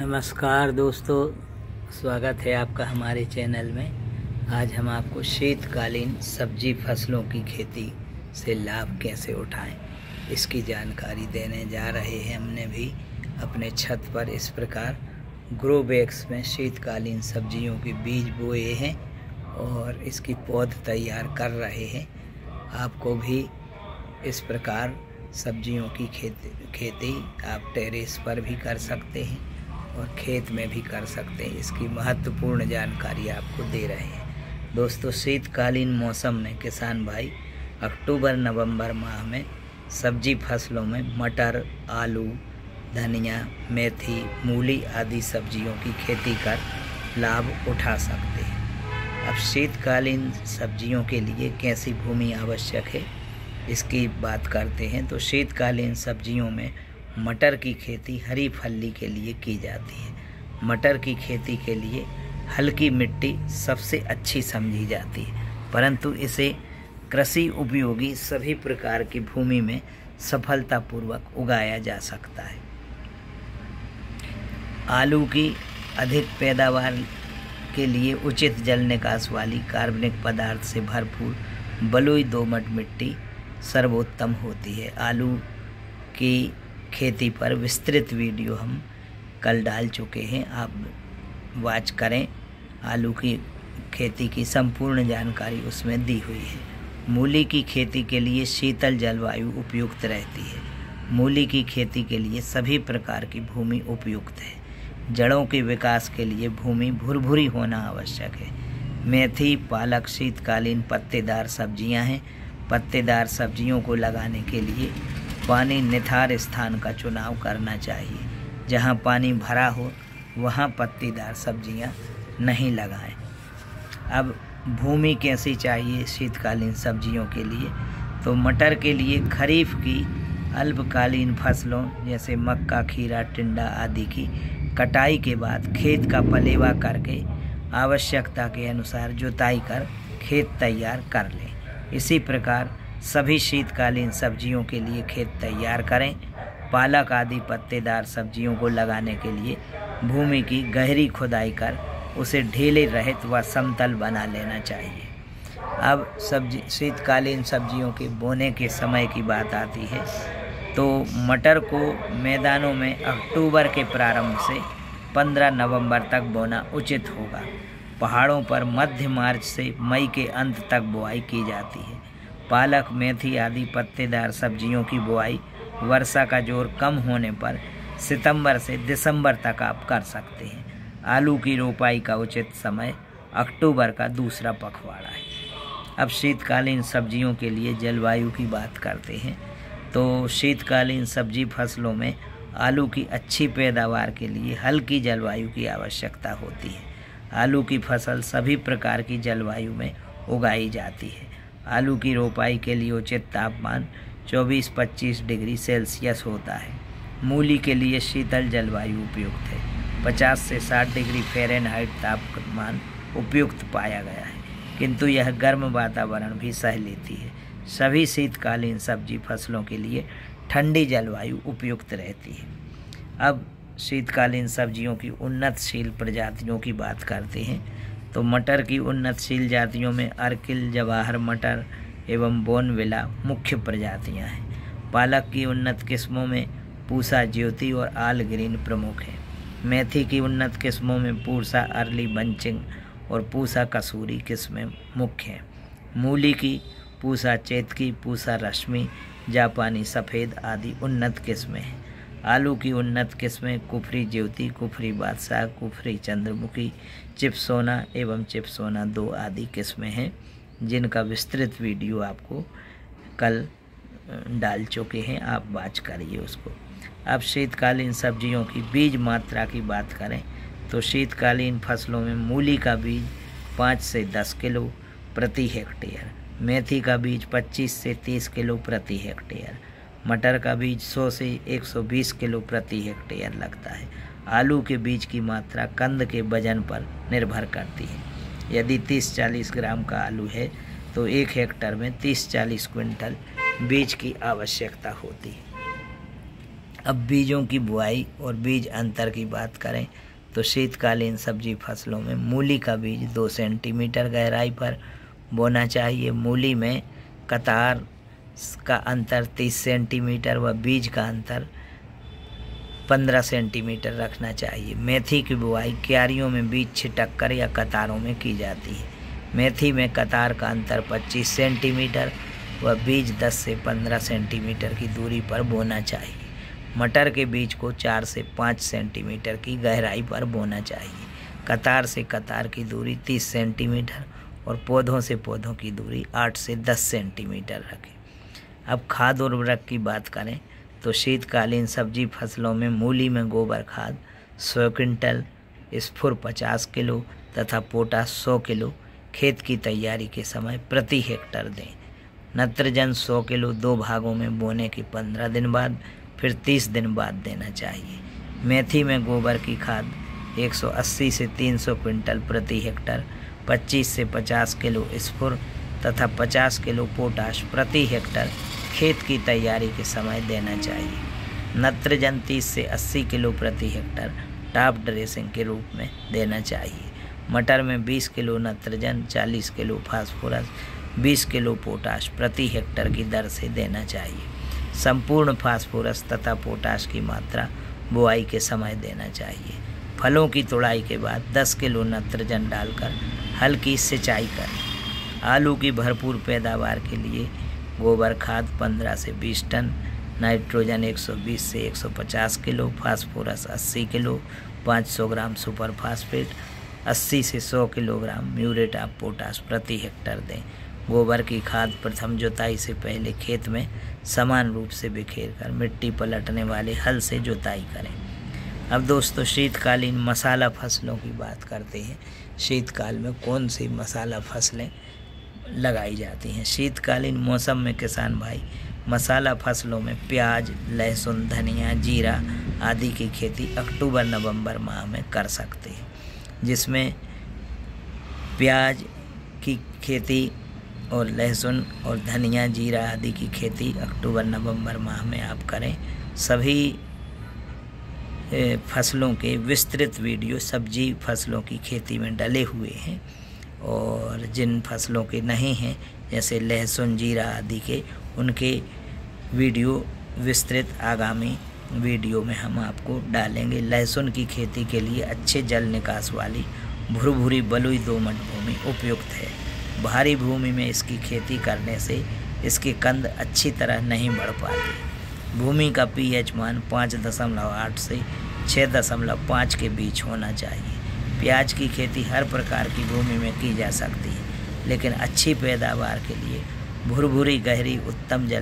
नमस्कार दोस्तों, स्वागत है आपका हमारे चैनल में। आज हम आपको शीतकालीन सब्जी फसलों की खेती से लाभ कैसे उठाएं इसकी जानकारी देने जा रहे हैं। हमने भी अपने छत पर इस प्रकार ग्रो बैग्स में शीतकालीन सब्जियों के बीज बोए हैं और इसकी पौध तैयार कर रहे हैं। आपको भी इस प्रकार सब्जियों की खेती आप टेरेस पर भी कर सकते हैं और खेत में भी कर सकते हैं। इसकी महत्वपूर्ण जानकारी आपको दे रहे हैं। दोस्तों, शीतकालीन मौसम में किसान भाई अक्टूबर नवंबर माह में सब्जी फसलों में मटर, आलू, धनिया, मेथी, मूली आदि सब्जियों की खेती कर लाभ उठा सकते हैं। अब शीतकालीन सब्जियों के लिए कैसी भूमि आवश्यक है इसकी बात करते हैं। तो शीतकालीन सब्जियों में मटर की खेती हरी फली के लिए की जाती है। मटर की खेती के लिए हल्की मिट्टी सबसे अच्छी समझी जाती है, परंतु इसे कृषि उपयोगी सभी प्रकार की भूमि में सफलतापूर्वक उगाया जा सकता है। आलू की अधिक पैदावार के लिए उचित जल निकास वाली कार्बनिक पदार्थ से भरपूर बलुई दोमट मिट्टी सर्वोत्तम होती है। आलू की खेती पर विस्तृत वीडियो हम कल डाल चुके हैं, आप वॉच करें। आलू की खेती की संपूर्ण जानकारी उसमें दी हुई है। मूली की खेती के लिए शीतल जलवायु उपयुक्त रहती है। मूली की खेती के लिए सभी प्रकार की भूमि उपयुक्त है। जड़ों के विकास के लिए भूमि भुरभुरी होना आवश्यक है। मेथी, पालक शीतकालीन पत्तेदार सब्जियां हैं। पत्तेदार सब्जियों को लगाने के लिए पानी निथार स्थान का चुनाव करना चाहिए। जहां पानी भरा हो वहां पत्तेदार सब्जियां नहीं लगाएं। अब भूमि कैसी चाहिए शीतकालीन सब्जियों के लिए? तो मटर के लिए खरीफ की अल्पकालीन फसलों जैसे मक्का, खीरा, टिंडा आदि की कटाई के बाद खेत का पलेवा करके आवश्यकता के अनुसार जुताई कर खेत तैयार कर लें। इसी प्रकार सभी शीतकालीन सब्जियों के लिए खेत तैयार करें। पालक आदि पत्तेदार सब्जियों को लगाने के लिए भूमि की गहरी खुदाई कर उसे ढीले रहित व समतल बना लेना चाहिए। अब शीतकालीन सब्जियों के बोने के समय की बात आती है तो मटर को मैदानों में अक्टूबर के प्रारंभ से 15 नवंबर तक बोना उचित होगा। पहाड़ों पर मध्य मार्च से मई के अंत तक बुआई की जाती है। पालक, मेथी आदि पत्तेदार सब्जियों की बुआई वर्षा का जोर कम होने पर सितंबर से दिसंबर तक आप कर सकते हैं। आलू की रोपाई का उचित समय अक्टूबर का दूसरा पखवाड़ा है। अब शीतकालीन सब्जियों के लिए जलवायु की बात करते हैं तो शीतकालीन सब्जी फसलों में आलू की अच्छी पैदावार के लिए हल्की जलवायु की आवश्यकता होती है। आलू की फसल सभी प्रकार की जलवायु में उगाई जाती है। आलू की रोपाई के लिए उचित तापमान 24-25 डिग्री सेल्सियस होता है। मूली के लिए शीतल जलवायु उपयुक्त है। 50 से 60 डिग्री फ़ारेनहाइट तापमान उपयुक्त पाया गया है, किंतु यह गर्म वातावरण भी सह लेती है। सभी शीतकालीन सब्जी फसलों के लिए ठंडी जलवायु उपयुक्त रहती है। अब शीतकालीन सब्जियों की उन्नतशील प्रजातियों की बात करते हैं तो मटर की उन्नतशील जातियों में अर्किल, जवाहर मटर एवं बोनविला मुख्य प्रजातियां हैं। पालक की उन्नत किस्मों में पूसा ज्योति और आल ग्रीन प्रमुख हैं। मेथी की उन्नत किस्मों में पूसा अर्ली बंचिंग और पूसा कसूरी किस्में मुख्य हैं। मूली की पूसा चेतकी, पूसा रश्मि, जापानी सफ़ेद आदि उन्नत किस्में हैं। आलू की उन्नत किस्में कुफरी ज्योति, कुफरी बादशाह, कुफरी चंद्रमुखी, चिपसोना एवं चिपसोना 2 आदि किस्में हैं, जिनका विस्तृत वीडियो आपको कल डाल चुके हैं, आप वॉच करिए उसको। अब शीतकालीन सब्जियों की बीज मात्रा की बात करें तो शीतकालीन फसलों में मूली का बीज 5 से 10 किलो प्रति हेक्टेयर, मेथी का बीज 25 से 30 किलो प्रति हेक्टेयर, मटर का बीज 100 से 120 किलो प्रति हेक्टेयर लगता है। आलू के बीज की मात्रा कंद के वजन पर निर्भर करती है। यदि 30-40 ग्राम का आलू है तो 1 हेक्टेयर में 30-40 क्विंटल बीज की आवश्यकता होती है। अब बीजों की बुआई और बीज अंतर की बात करें तो शीतकालीन सब्जी फसलों में मूली का बीज 2 सेंटीमीटर गहराई पर बोना चाहिए। मूली में कतार का अंतर 30 सेंटीमीटर व बीज का अंतर 15 सेंटीमीटर रखना चाहिए। मेथी की बुआई क्यारियों में बीज छिटक कर या कतारों में की जाती है। मेथी में कतार का अंतर 25 सेंटीमीटर व बीज 10 से 15 सेंटीमीटर की दूरी पर बोना चाहिए। मटर के बीज को 4 से 5 सेंटीमीटर की गहराई पर बोना चाहिए। कतार से कतार की दूरी 30 सेंटीमीटर और पौधों से पौधों की दूरी 8 से 10 सेंटीमीटर रखें। अब खाद और उर्वरक की बात करें तो शीतकालीन सब्जी फसलों में मूली में गोबर खाद 100 क्विंटल, स्फुर 50 किलो तथा पोटाश 100 किलो खेत की तैयारी के समय प्रति हेक्टर दें। नत्रजन 100 किलो 2 भागों में बोने के 15 दिन बाद फिर 30 दिन बाद देना चाहिए। मेथी में गोबर की खाद 180 से 300 क्विंटल प्रति हेक्टर, 25 से 50 किलो स्फुर तथा 50 किलो पोटाश प्रति हेक्टर खेत की तैयारी के समय देना चाहिए। नत्रजन 30 से 80 किलो प्रति हेक्टर टॉप ड्रेसिंग के रूप में देना चाहिए। मटर में 20 किलो नत्रजन, 40 किलो फास्फोरस, 20 किलो पोटाश प्रति हेक्टर की दर से देना चाहिए। संपूर्ण फास्फोरस तथा पोटाश की मात्रा बुआई के समय देना चाहिए। फलों की तुड़ाई के बाद 10 किलो नत्रजन डालकर हल्की सिंचाई करें। आलू की भरपूर पैदावार के लिए गोबर खाद 15 से 20 टन, नाइट्रोजन 120 से 150 किलो, फास्फोरस 80 किलो, 500 ग्राम सुपर फास्फेट, 80 से 100 किलोग्राम म्यूरेट ऑफ पोटाश प्रति हेक्टर दें। गोबर की खाद प्रथम जुताई से पहले खेत में समान रूप से बिखेर कर मिट्टी पलटने वाले हल से जुताई करें। अब दोस्तों शीतकालीन मसाला फसलों की बात करते हैं। शीतकाल में कौन सी मसाला फसलें लगाई जाती हैं। शीतकालीन मौसम में किसान भाई मसाला फसलों में प्याज, लहसुन, धनिया, जीरा आदि की खेती अक्टूबर-नवंबर माह में कर सकते हैं, जिसमें प्याज की खेती और लहसुन और धनिया, जीरा आदि की खेती अक्टूबर-नवंबर माह में आप करें। सभी फसलों के विस्तृत वीडियो सब्जी फसलों की खेती में डले हुए हैं और जिन फसलों के नहीं हैं जैसे लहसुन, जीरा आदि के, उनके वीडियो विस्तृत आगामी वीडियो में हम आपको डालेंगे। लहसुन की खेती के लिए अच्छे जल निकास वाली भुरभुरी बलुई दोमट भूमि उपयुक्त है। भारी भूमि में इसकी खेती करने से इसके कंद अच्छी तरह नहीं बढ़ पाते। भूमि का पीएच मान 5.8 से 6.5 के बीच होना चाहिए। प्याज की खेती हर प्रकार की भूमि में की जा सकती है, लेकिन अच्छी पैदावार के लिए भुरभुरी गहरी उत्तम जल